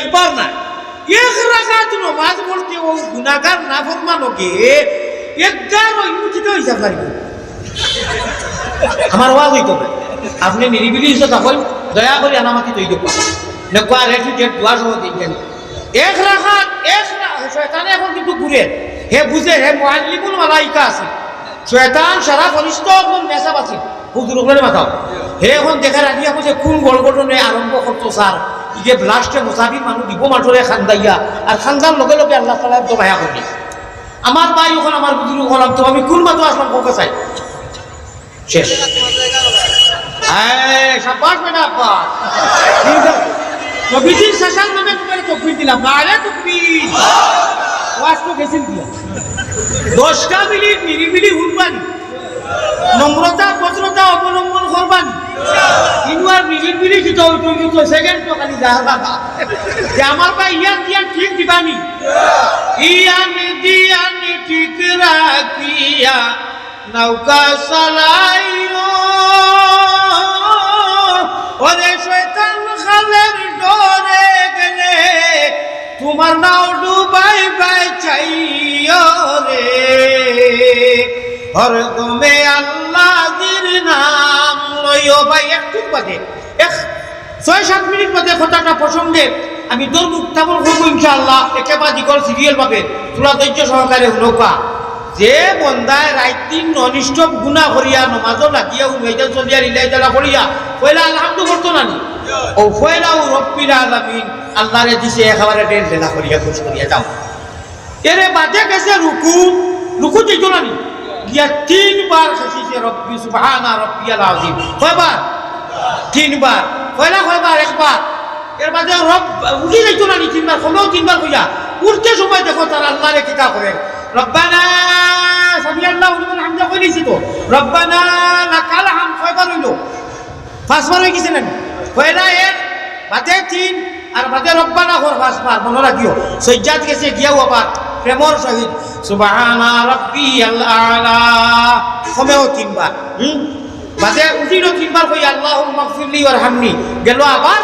একবার না, এক রাকাত নামাজ পড়তে ও গুনাহগার নাফরমানকে 11 ইউনিট হিসাব লাগবে। আমার ওয়াজ হইতো না, আপনি নিরিবিলি হিসেবে থাকুন, দয়া করে আনামাতি তৈরি করুন নেকুয়া রেফিটেড দোয়া সহ দিন। এক রাকাত শয়তানে এখন কিন্তু ঘুরে, হে বুঝে হে মুআল্লিমুল মালাইকা আছে, শয়তান সারা ফরিস্ত মেসাব আছে হুজুর করে মাথাও। হে এখন দেখার আগে বুঝে কোন গড়গড়নে আরম্ভ করতো স্যার, ইকে ব্লাস্টে মুসাফির মানুষ দিব মাঠরে খান্দাইয়া, আর খান্দার লগে লগে আল্লাহ তাআলা তো ভায়া করি। আমার ভাই ওখানে আমার বুঝুর ওখানে তো আমি কোন মাত্র আসলাম কোকে চাই শেষ। সাব্বাস বেটা আব্বাস, নবীজির শাসান নামে তোমার তকবীর দিলাম, আরে তকবীর ওয়াজ তো গেছিল দিয়া 10টা মিনিট নিরিবিলি হুনবানি, নম্রতা ভদ্রতা অবলম্বন করবানি, ইনওয়ার নিরিবিলি কি তো সেকেন্ড তো খালি যা বাবা যে আমার ভাই ইয়ান দিয়ান ঠিক দিবানি, ইয়ান দিয়ান ঠিক রাখিয়া নৌকা চালাইও, ওরে শয়তান খালের ডরে গেলে তোমার নাও ডুবাই বাই চাইও রে, হরদমে আল্লাহর নাম লইও। ভাই একটু বাদে 6-7 মিনিট বাদে কথাটা প্রসঙ্গে আমি তোর মুক্তাবল করবো ইনশাআল্লাহ, একেবারে দিকর সিরিয়াল ভাবে তোলা ধৈর্য সহকারে হুনকা। যে বন্দায় রাত দিন অনিষ্ট গুনাহ করিয়া নমাজও লাগিয়া উনাইতা চলিয়া রিলাইতালা করিয়া পয়লা আলহামদুলিল্লাহ করতো না নি, ও পয়লাও রব্বিল আলামিন আল্লাহরে দিছে একেবারে ডেল ঢেলা করিয়া খুশ করিয়া যাও। এরে বাদে গেছে রুকু দিত না নি, গিয়া 3 বার খাইছে রব্বি সুবহানা রব্বিয়াল আযীম, কয়বার? 3 বার। পয়লা কয়বার? একবার। এর বাদে রব উঠি দিত না নি 3 বার, কোনও 3 বার কইয়া উঠতে সময় দেখো তারা আল্লাহরে কিতা করে, রব্বানা সামিআল্লাহু লিমান হামদা কইলিছি তো, রব্বানা লাকাল হামদ কয়বার হইল? 5 বার হয়ে গেছে না? পয়লা 1 বাদে 3 আর বাদে রব্বানা কর 5 বার, মনে রাখিও। সজ্জাদ গেছে গিয়াও আবার প্রেমর সহিত সুবহানা রাব্বিয়াল আলা কমেও 3 বার, বাদে উঠিল 3 বার কই আল্লাহুম্মা গফিরলি ওয়ারহামনি গেল আবার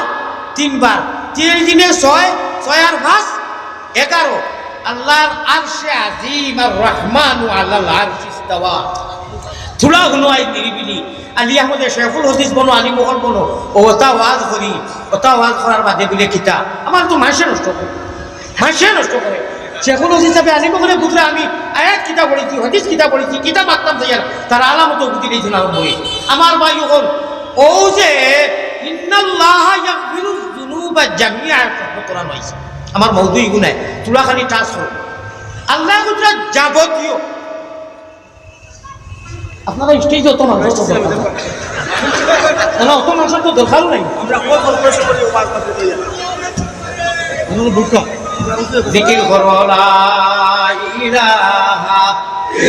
3 বার, 3 দিনে 6 আর 5 11। আল্লাহর আরশে আজিম আর রহমানু আলাল আরশি ইস্তাওয়া। থুলা হলো আই নিরিবিলি আলী আহমদ শেখুল হাদিস বনো, আলী মোহর বনো, ওটা ওয়াজ করি, ওটা ওয়াজ করার বাদে বলে কিতা আমার তো মাসে নষ্ট করে, মাসে নষ্ট করে। শেখুল হাদিস হিসাবে আলী মোহরে বুঝলে আমি আয়াত কিতা পড়েছি, হাদিস কিতা পড়েছি, কিতা মাতলাম যাইয়ার তার আলামত বুঝি দিয়েছিল বই। আমার ভাই হল ও যে ইন্নাল্লাহা ইয়াগফিরুয যুনুবা জামিআ কোরআন হইছে, আমার মওদুই গুনাহ তুলাখানি টাচ হোক আল্লাহ গুজরা যাবতীয়। আপনারা স্টেজ অত মানুষ না, অত মানুষের তো দরকারও নাই। আমরা জিকির করো লা ইলাহা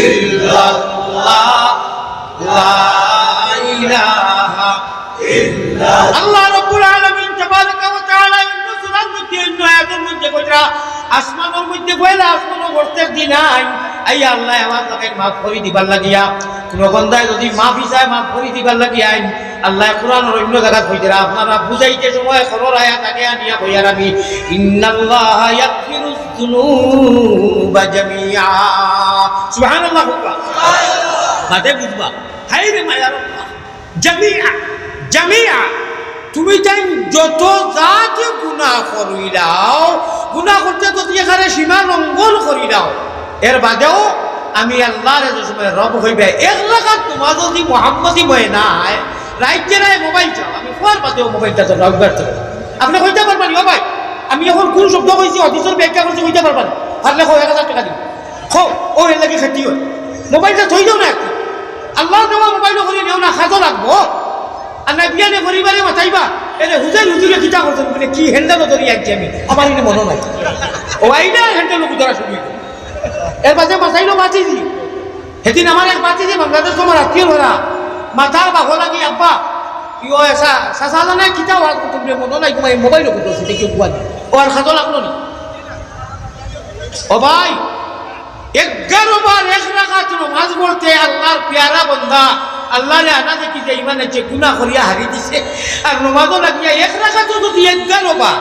ইল্লাল্লাহ, লা ইলাহা ইল্লাল্লাহ। আল্লাহ রাব্বুল আলামিন তাবারাকা ওয়া তাআলা সূরার মধ্যে আয়াতের মধ্যে কইরা আসমানের মধ্যে কইলা আসমানের প্রত্যেক দিন আই আল্লাহ আমার তাকে মাফ করে দিবার লাগিয়া, কোন বান্দায় যদি মাফি চায় মাফ করে দিবার লাগিয়া আল্লাহ কোরআনের অন্য জায়গা কইরা আপনারা বুঝাইতে সময় খবর আয়াত আগে আনিয়া কইয়ার আমি ইন্নাল্লাহা ইয়াগফিরুয যুনুবা জামিআ, সুবহানাল্লাহ হুকা বাদে বুঝবা হাই রে মায়ার আল্লাহ জামিআ তুমি তাই যত জাতি গুনাহ করিলাও, গুনাহ করতে যদি এখানে সীমা লঙ্ঘন করিলাও, এর বাদেও আমি আল্লাহর সময় রব হইবে। 1 রাকাত তোমার যদি মুহাম্মদি বয় নাই রাইতে রায় মোবাইল চাও, আমি কোয়ার বাদেও মোবাইলটা তো রাখবার তো আপনি কইতে পারবেন ও ভাই আমি এখন কোন শব্দ কইছি অফিসের ব্যাখ্যা করছি কইতে পারবেন, পারলে 1000 টাকা দিন খো ও এর লাগি খেতি হয়। মোবাইলটা থই দাও না, আল্লাহ দেওয়া মোবাইল করে নিও না, খাজো লাগবো। আর না বিয়ানে পরিবারে মাথাইবা এরে হুজুরে কিতা করছেন বলে কি হ্যান্ডেলও ধরি আছি আমি, আমার এনে মনে নাই ও আইনা হ্যান্ডেল ধরা শুরু। এর পাশে মাথাইলো বাঁচিছি সেদিন আমার এক বাঁচিছি বাংলাদেশ তোমার আত্মীয় ধরা মাথার বাঘ লাগি আব্বা ইও এসা সাসা জানা কিতা ওয়াজ তুমি মনে নাই তোমার মোবাইল করতেছি দেখি কুয়ালি ও আর খাজো লাগলো নি। ও ভাই 11 বার 1 রাকাত নামাজ পড়তে আল্লাহর প্যারা বান্দা আল্লাহ রে আনা দেখি যে ইমানে যে গুনাহ করিয়া হারি দিছে, আর নামাজও লাগিয়া 1 রাকাত যদি 11 বার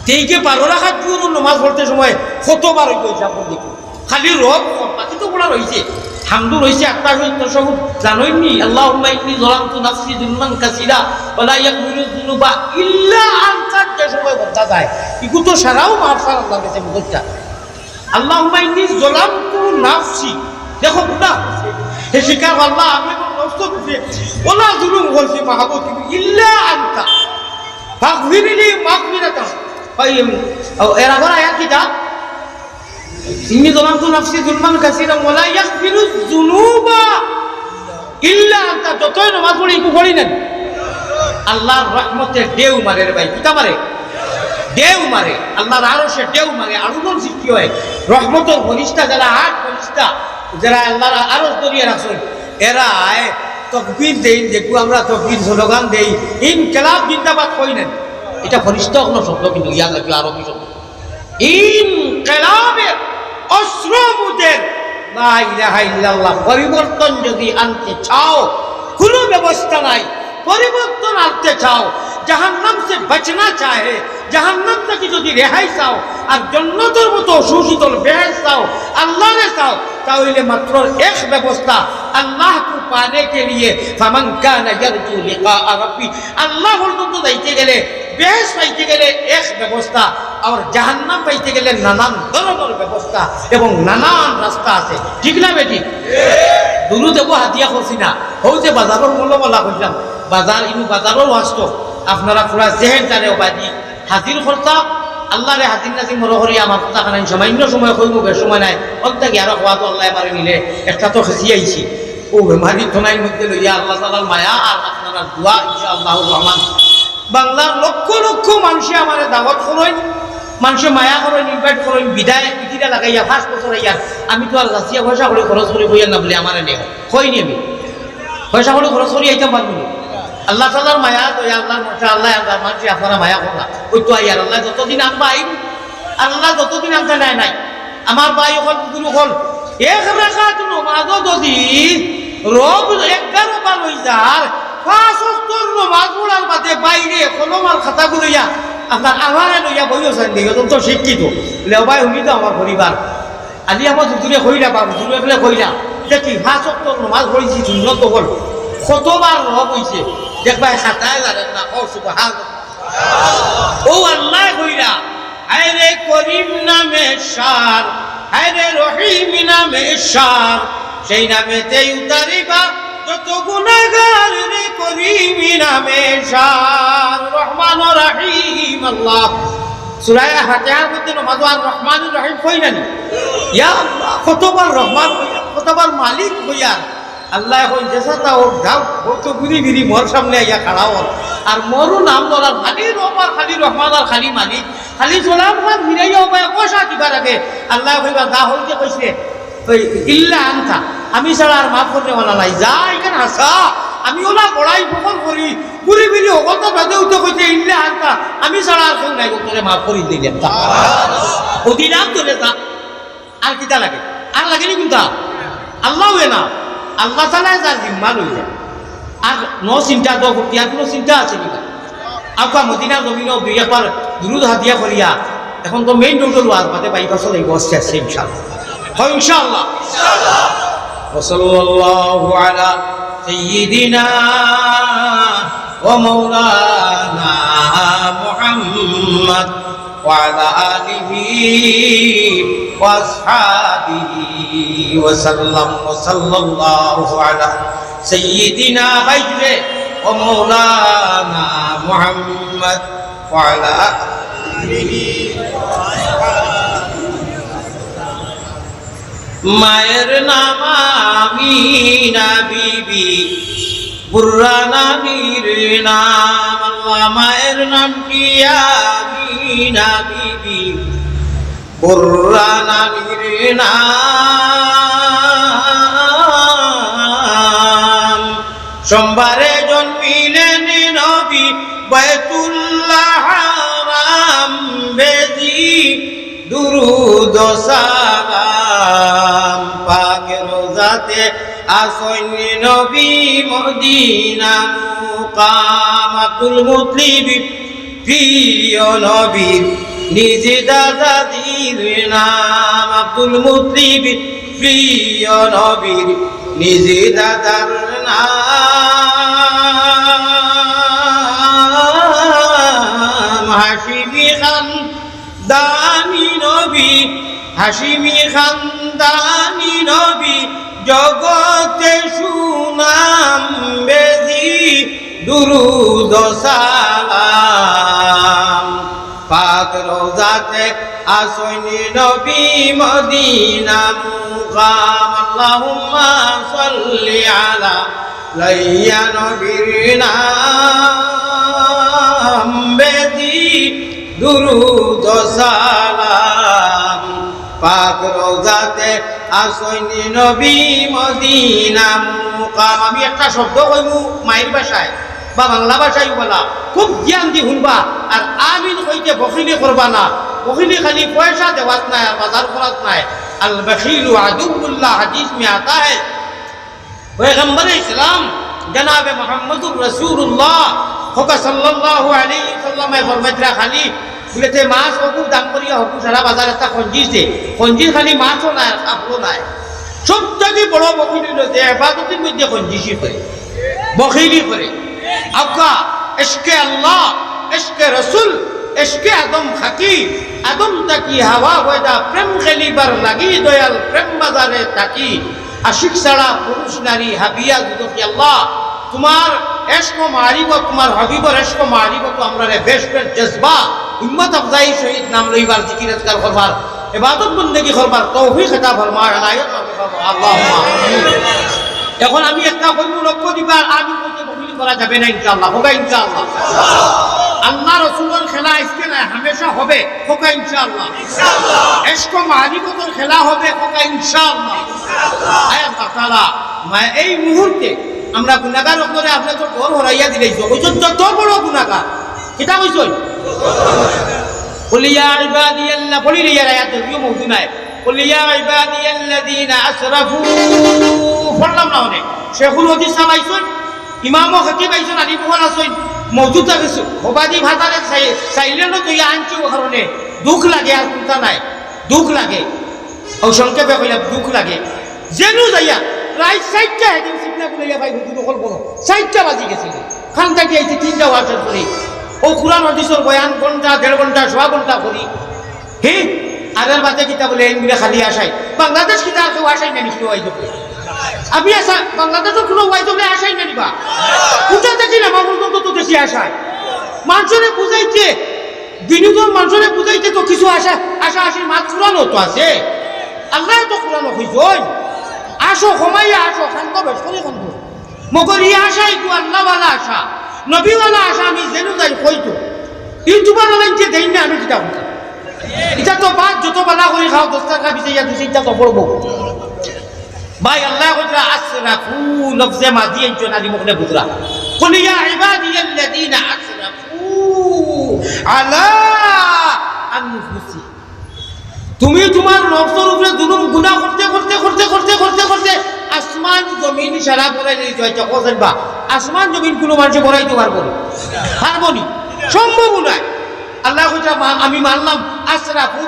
তেইকে 12 রাকাত পুরো নামাজ পড়তে সময় কতবার হইব হিসাব করে দেখুন। খালি রব বাকি তো পড়া রয়েছে, হামদু রয়েছে, আত্মাহিত তাশাহুদ জানোইনি, আল্লাহুম্মা ইন্নী যালামতু নাফসি যুলমান কাসীরা ওয়া লা ইয়াগফিরুয যুনুবা ইল্লা আনতা, যে সময় বলতা যায় ইগু তো সারাও মাফ করার আল্লাহর কাছে মুখটা। আল্লাহুম্মা ইন্নী যালামতু নাফসি, দেখো গুনাহ করছে, হে স্বীকার আল্লাহ আমি নষ্ট করছি, ওলা জুলুম করছি মাহবুব ইল্লা আনতা ফাগফিরলি মাগফিরাতান। এর আগর আয়াত কিটা? ইন্নী যালামতু নাফসি যুলমান কাসীরা ওয়া লা ইয়াগফিরুয যুনুবা ইল্লা আনতা। যতই নামাজ পড়ি ইকু পড়ি না, আল্লাহর রহমতের ঢেউ মারে রে ভাই, কিতা মারে? ঢেউ মারে, আল্লাহর আরশে ঢেউ মারে, আলোড়ন সৃষ্টি হয়। রহমতের ফরিস্তা যারা, 8 ফরিস্তা যারা আল্লাহর আরশ দরিয়ে রাখছেন, এরা তকবীর দেই, যেটু আমরা তকবীর স্লোগান দেই, ইনকিলাব জিন্দাবাদ কই না, এটা ফরিস্তা কোনো শব্দ, কিন্তু ইয়াদ রাখবে আরবি শব্দ। ইনকিলাবের অস্ত্রমুদের লা ইলাহা ইল্লাল্লাহ, পরিবর্তন যদি আনতে চাও কোনো ব্যবস্থা নাই, পরিবর্তন আনতে চাও, জাহান্নাম সে বাঁচনা চাহে, জাহান্নাম থেকে যদি রেহাই চাও আর জান্নাতের মতো সুশীতল বেহেশত চাও, আল্লাহরে চাও, তাহলে মাত্র এক ব্যবস্থা, আল্লাহ কো পানে কে লিয়ে ফামান কানা ইয়ারজু লিকা রাব্বি, আল্লাহ পর্যন্ত যাইতে গেলে, বেহেশত পাইতে গেলে এক ব্যবস্থা, আর জাহান্নাম পাইতে গেলে নানান ধরনের ব্যবস্থা এবং নানান রাস্তা আছে, ঠিক না বেটি? দুরু দেব হাতিয়া করছি না, হও যে বাজারের মূল্য বলা করলাম, বাজার ইনু বাজারও আসত, আপনারা পুরা জেহের জানে বাজি হাজির করতা, আল্লাহরে হাজির নাজির মনে করি আমার কথা খানাই সামান্য সময় কইব, বেশ সময় নাই, অন্তাকি আরো হওয়া তো আল্লাহ এবারে নিলে একটা তো খেসি আইছি, ও বেমারি থনাই মধ্যে লইয়া আল্লাহ তাআলার মায়া আর আপনারা দোয়া ইনশাআল্লাহুর রহমান। বাংলার লক্ষ লক্ষ মানুষে আমার দাওয়াত করেন, মানুষে মায়া করেন, ইনভাইট করেন, বিদায় পিঠিটা লাগাইয়া 5 বছর আইয়া, আমি তো আর যাচিয়া পয়সা করে খরচ করে বইয়া না বলে আমার নেই, কইনি আমি পয়সা করে খরচ করি আইতাম পারবো। আল্লাহ তাআলার মায়া দয়া, আল্লাহর মশা, আল্লাহ আল্লাহ মানুষ আপনারা মায়া করা ওই তো আইয়ার আল্লাহ যতদিন আনবা আইন, আল্লাহ যতদিন আনতে নাই নাই। আমার ভাই হল গুরু হল এক রাকাত নামাজ যদি রব 11 বার হই যার, 5 ওয়াক্ত নামাজ পড়ার বাদে বাইরে কলমার খাতাগুলো ইয়া আপনার আওয়ারে লইয়া বইও চান দিও তো শিক্ষিত লেও ভাই উনি তো আমার পরিবার আলি আমার দুদুরে কইরা বা দুদুরে ফেলে কইরা দেখি 5 ওয়াক্ত নামাজ পড়িছি সুন্নত হল কতবার রব হইছে দেখবা খাতায় জানেন না, ও সুবহানাল্লাহ, ও আল্লাহ কইরা আরে করিম নামে শার, আরে রহিম নামে শার, সেই নামেতেই উতারিবা যত গুনাহগার, রে করিম নামে শার, রহমান ও রহিম। আল্লাহ সূরা ফাতিহার মধ্যে নামাজ আর রহমান রহিম কই না, ইয়া আল্লাহ কতবার রহমান হইয়া, কতবার মালিক হইয়া, আল্লাহ এখন যেসাটা ও গাও কত ঘুরি ঘুরি মোর সামনে আইয়া খাড়া হল, আর মোরও নাম বলার খালি রব আর খালি রহমান আর খালি মালিক, খালি চলাম না ফিরাইয়া হবাই পয়সা দিবার আগে আল্লাহ কইবা যা হইতে কইছে ওই ইল্লা আনতা, আমি ছাড়া আর মাফ করতে বলা নাই, যা এখানে হাসা আমি ওলা বড়াই বকল করি ঘুরি ফিরি ওগত বেঁধে উঠে কইছে ইল্লা আনতা, আমি ছাড়া আর কেউ নাই, তোরে মাফ করি দিলেন অধিনাম তোলে যা, আর কিতা লাগে? আর লাগেনি কিন্তু আল্লাহ না, আল্লাহ তাআলা যার জিম্মা লইলেন, আর নো চিন্তা তো ইয়ার কোনো চিন্তা আছে কিনা? আপা মদিনা জমিনও 2 একবার দুরুদ হাদিয়া করিয়া এখন তো মেইন রোডের ওয়াজ বাদে বাইপাস লাগব আসছে ইনশাআল্লাহ, হয় ইনশাআল্লাহ। ওয়া সাল্লাল্লাহু আলা সাইয়্যিদিনা ওয়া মাওলানা মুহাম্মদ ওয়া আলা আলিহি ওয়া আসহাবিহি ওয়া সাল্লাম, ওয়া সাল্লাল্লাহু আলা সাইয়্যিদিনা বাইরে ওয়া মাওলানা মুহাম্মদ ওয়া আলা আলিহি ওয়া আসহাবিহি। মায়ের নাম আমিনা বিবি, বুররা নানির নাম আল্লাহ, মায়ের নাম কি আমিনা বিবি, বুররা নানির নাম। সোমবারে জন্মিলেন নবী বাইতুল্লাহ হারাম, বেজি দুরুদ সালাম পাকের রোজাতে আসেন নবী মদিনা মুকাম। আব্দুল মুত্তালিব প্রিয় নবীর নিজে দাদাজির নাম আব্দুল মুত্তালিব প্রিয় নবীর নিজে দাদার নাম হাশিমি খানদানি নবী হাশিমি খানদানি নবী জগতে সুনাম বেদি দুরুদ সালাম পাক রোজাতে আসনি নবী মদিনা মুকাম আল্লাহুম্মা সাল্লি আলা লাইয়া নবীর নাম বেদি দুরুদ সালাম পাক রোজাতে আসনি নবী মদিনা মুকাম। আমি একটা শব্দ কইমু মায়ের ভাষায় বা বাংলা ভাষায় বলা, খুব জ্ঞান দি শুনবা আর আমিন কইতে বখিলি করবা না। বখিলি খালি পয়সা দেওয়াত নাই আর বাজার করাত নাই। আল বখিলু আদুউল্লাহ হাদিস মে আতা है पैगंबर इस्लाम जनाब मोहम्मदुर रसूलुल्लाह होका सल्लल्लाहु अलैहि वसल्लम फरमाइतरा खाली বলেতে মাছ হকু দাম করিয়া হকু সারা বাজার একটা খঞ্জির দে খঞ্জির খালি মাছও নাই কাপড়ও নাই। সব থেকে বড় বখিলি হলো যে ইবাদতের মধ্যে খঞ্জিসি করে বখিলি করে। আকা ইশকে আল্লাহ ইশকে রসুল ইশকে আদম খাকি আদম তাকি হাওয়া হয়দা প্রেম খেলিবার লাগি দয়াল প্রেম বাজারে তাকি আশিক ছাড়া পুরুষ নারী হাবিয়া দুদকি আল্লাহ তোমার ইশক মারিবত তোমার হাবিবর ইশক মারিবত আমরা রে বেশ বেশ জজবা উম্মত আফজাই শহীদ নাম লইবার জিকির আজকার করবার ইবাদত বন্দেগী করবার তৌফিক আতা ফরমা ইনায়াত আল্লাহুম্মা আমিন। এখন আমি একটা কইমু লক্ষ্য দিবার আমি কইতে বহিলি করা যাবে না ইনশাআল্লাহ হবে ইনশাআল্লাহ। আল্লাহ রাসূলের খেলা আজকে না হামেশা হবে হোকা ইনশাআল্লাহ। ইশক মারিবতের খেলা হবে হোকা ইনশাআল্লাহ। আয় আল্লাহ তাআলা এই মুহূর্তে আমরা গুনাহগার করে আপনি তো ঘর হরাইয়া দিলেছো ওজন যত বড় গুনাহগার কিতা কইছই قل يا عبادي الله قل لي يا ايات اليوم موجودة قل يا عبادي الذين اسرفوا فرلم না হনে শেখুল হাদিস সালাইছুন ইমাম খতিব আইছুন আলী বুখারী আইছুন মওজুদ আছে হবাদি ভাতারে সাইলেন তো ইয়া আনছি ও কারণে দুঃখ লাগে আর চিন্তা নাই দুঃখ লাগে ও সংক্ষেপে কইলা দুঃখ লাগে জেনু যাইয়া প্রায় 60টা হেদিন সিগনা বলিয়া ভাই হুজুর কল কোন 60টা বাজি গেছিল খান থেকে আইছে 3টা ওয়াটার করি ও কুরআন হাদিসের বয়ান ঘন্টা 1.5 ঘন্টা 1.5 ঘন্টা করি হে আগের বাতে কিতা বলে এনগুলা খালি আসাই বাংলাদেশ কিতা কেউ আসাই না নিশ্চয় আইতো আমি আসা বাংলাদেশের কোনো ওয়াইতো আসাই না নিবা কোথা থেকে না মামুল তো দেশি আসাই মানুষরে বুঝাইতে বিনোদন মানুষরে বুঝাইতে তো কিছু আশা আশা আসির মাত কুরআনও তো আছে আল্লাহ তো কুরআন কইছই আসো ঘুমাইয়া আসো শান্ত বেশ করে শান্ত মগর ই আশাই তো আল্লাহ ওয়ালা আশা নবী ওয়ালা আশা আমি জেনু যাই কইতো ইউটিউবার লাইনতে দেই না আমি কিতা বলতাম এটা তো বাদ যত বালা করে খাও 10 টাকা বিছাইয়া দুইটা তো পড়বো ভাই আল্লাহ কইরা আসরাফু লফজে মাদি একজন আলী মুখনে বুতরা কুল ইয়া ইবাদিয়াল্লাযিনা আসরাফু আলা আনফুসি তুমি তোমার নফসের উপরে জুলুম গুনাহ করতে করতে করতে করতে করতে করতে আসমান জমিন সারা পড়াই দিই জয়টা কোসেনবা আসমান জমিন কোনো মানুষে পড়াইতে পারবো না সম্ভব নয় আল্লাহ কইরা আমি মানলাম আসরাফু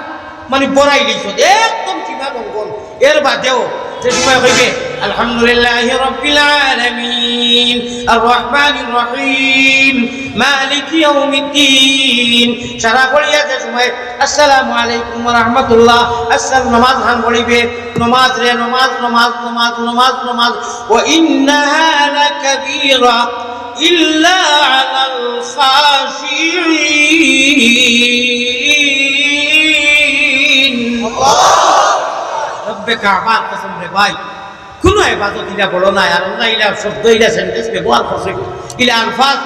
মানে বড়াই দিছো একদম সীমা লঙ্ঘন এর বাদেও যে সময় কইবে আলহামদুলিল্লাহি রাব্বিল আলামিন আর রহমানির রহিম মালিকি ইয়াউমিদ্দিন সারা পড়িয়া যে সময় আসসালামু আলাইকুম ওয়া রাহমাতুল্লাহ আসসালাম নামাজ হান পড়িবে নামাজ রে নামাজ নামাজ নামাজ নামাজ নামাজ ওয়া ইন্নাহা লাকাবীরা ইল্লা আলাল খাশিঈন রব্বে কাবার কসম রে ভাই কোন ইবাদত ইলা বড় না আর আল্লাহ ইলা শব্দ ইলা সেন্টেন্স ব্যবহার করছে ইলা আলফাজ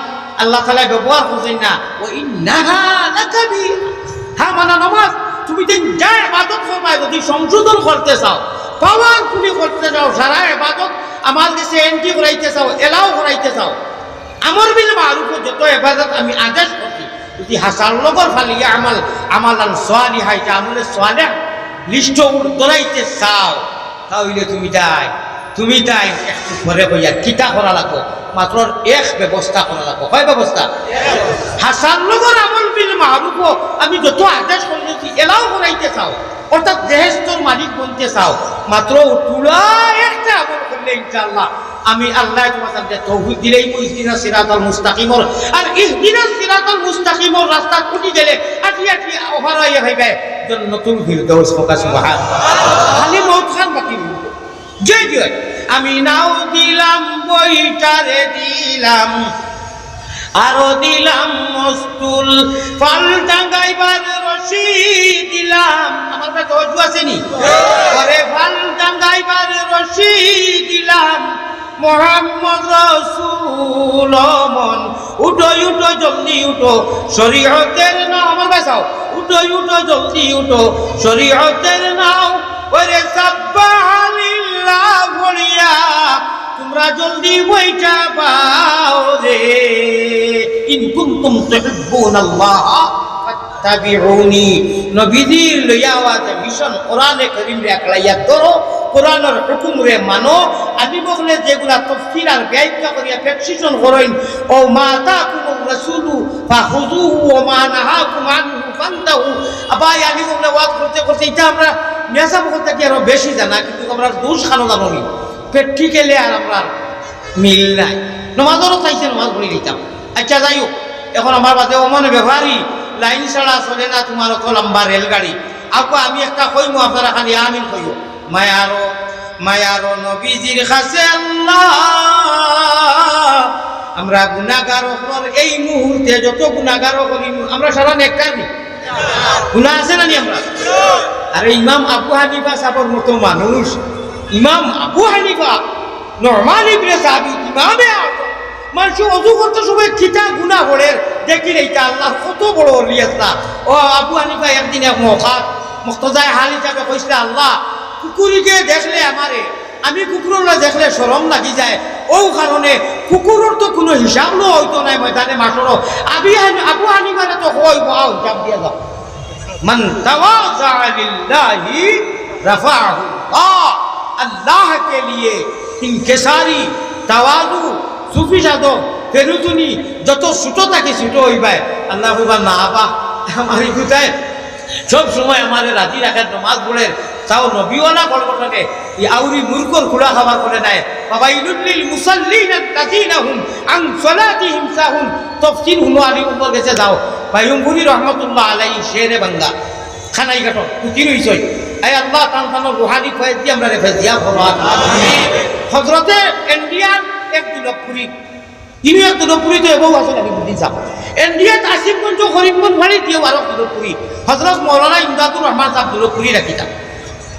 আল্লাহ তাআলা ব্যবহার করছেন না ও ইন্নাহা লাকাবীর হ্যাঁ মানে নামাজ তুমি দিন যা ইবাদত করবা যদি সংশোধন করতে চাও পাওয়ার তুমি করতে চাও সারা ইবাদত আমার কাছে এন্ট্রি করাইতে চাও এলাও করাইতে চাও আমর বিল মারুফ যত ইবাদত আমি আদেশ করছি যদি হাসাল লগর ফালিয়া আমালান সালিহা এটা আমলে সালেহ লিস্ট দরাইতে চাও তাহলে তুমি যাই তুমি তাই একটু ঘরে হইয়া কিতা করা লাগবো, মাত্র এক ব্যবস্থা করা লাগবো। হয় ব্যবস্থা হাসান লগর আমল বিল মারুফ আমি যত আদেশ করেছি এলাও করাইতে চাও, অর্থাৎ দেহেস্তর মালিক বলতে চাও, মাত্র তুলা একটা আমল করলে ইনশাআল্লাহ আমি আল্লাহ তোমার সামনে তৌফিক দিলেই ইহদিনা সিরাতাল মুস্তাকিমর, আর ইহদিনা সিরাতাল মুস্তাকিমর রাস্তা খুঁটি গেলে আটি আটি ওভার হয়ে ভাইবে জান্নাতুল ফিরদাউস হোক সুবহানাল্লাহ। খালি মওত খান বাকি জয় জয়। আমি নাও দিলাম বইটারে দিলাম, আরো দিলাম মস্তুল, ফাল টাঙ্গাইবার রশি দিলাম। আমার কাছে অজু আসেনি পরে ফাল টাঙ্গাইবার রশি দিলাম। মোহাম্মদ রসুল মন উঠো উঠো জলদি উঠো শরীয়তের নাও, আমার বাসাও উঠো উঠো জলদি উঠো শরীয়তের নাও। ওরে সাব্বাহালিল্লাহ বলিয়া তোমরা জলদি বইটা পাও রে। ইন কুনতুম তুহিব্বুনাল্লাহ ফাত্তাবিউনি, নবীজির লইয়া আওয়াজ মিশন কোরআনে কারীম রে আকলাইয়া ধরো, কোরআনের হুকুম রে মানো। আমি বললে যেগুলা তাফসীর আর ব্যাখ্যা করিয়া প্রেসক্রিপশন করেন, ও মা তাকুমুর রাসূলু ফাখুযুহু ওয়া মা নাহাকুম আনহু ফান্তাহু। আবাই আমি বললে ওয়াজ করতে করতে এটা আমরা নেশা করতে কি আরো বেশি জানা, কিন্তু আমরা দোষ খানো জানি প্র্যাকটিক্যালি আর আমরা মিল নাই। নমাজেরও চাইছে নমাজ পড়ে দিতাম। আচ্ছা যাই হোক, এখন আমার বাদে অমনে ব্যবহারী লাইন ছাড়া চলে না তোমার অত লম্বা রেলগাড়ি। আকৌ আমি একটা কইমু আপনারা খালি আমিন কইও। মায়ারো মায়ারো নবীজির কাছে আল্লাহ, আমরা গুনাহগার হওয়ার এই মুহূর্তে যত গুনাহগার করি আমরা সারা নেককার নি, গুনাহ আছে না নি আমরা? আরে ইমাম আবু হানিফা সাহেবের মতো মানুষ, ইমাম আবু হানিফা নরমাল ইবনে সাবিত ইমামে আযম, মানুষ ওযু করতে সময় কিতা গুনাহ করে দেখি এইটা আল্লাহ কত বড় রিয়াজা। ও আবু হানিফা একদিন এক মুক্তজায় হাল হিসাবে কইছিল, আল্লাহ কুকুরকে দেখলে আমারে, আমি কুকুররা দেখলে শরম লাগি যায়, ও কারণে কুকুরের তো কোনো হিসাব লো হইতো নাই ময়দানে মাসরও। আবু হানিফারে তো কই বাও হিসাব দিয়া যাও। মান তাওয়াযা লিল্লাহি রাফাহু আল্লাহ, अल्लाह के लिए ইনকিসারি তাওয়াদু সুফি সাধক ফেরুজুনি যত ছোট থাকে ছোট হইবাই আল্লাহ হইবা না বা আমার কোথায় সব সময় আমার রাজি রাখার নমাজ পড়ে তাও নবীওয়ালা গল্পটাকে আউরি মুরকর খুলা খাবার করে নাই। বাবা ইলুল মুসাল্লিন আল্লাযিনাহুম আন সালাতিহিম সাহুন, তাফসীর হুনো আলী উপর গেছে যাও। বাইয়ুমপুরি রহমাতুল্লাহ আলাইহি শেরে বাংলা খানাই কাটো কুকি রইছই। এই আল্লাহ তাআলা রুহানি ফয়েজ দিয়ে আমরা রেফেজ দিয়া ফরমান। হযরতে ইন্ডিয়ান একদিনপুরি, তিনি একদিনপুরি তো এবৌ আছে নাকি বুঝি যাব। ইন্ডিয়াত আসিফগঞ্জ গরিবগঞ্জ ভাড়ি দিয়ে আর একদিনপুরি হযরত মাওলানা ইমদাদুর রহমান সাহেব দিনপুরি রাখিতা।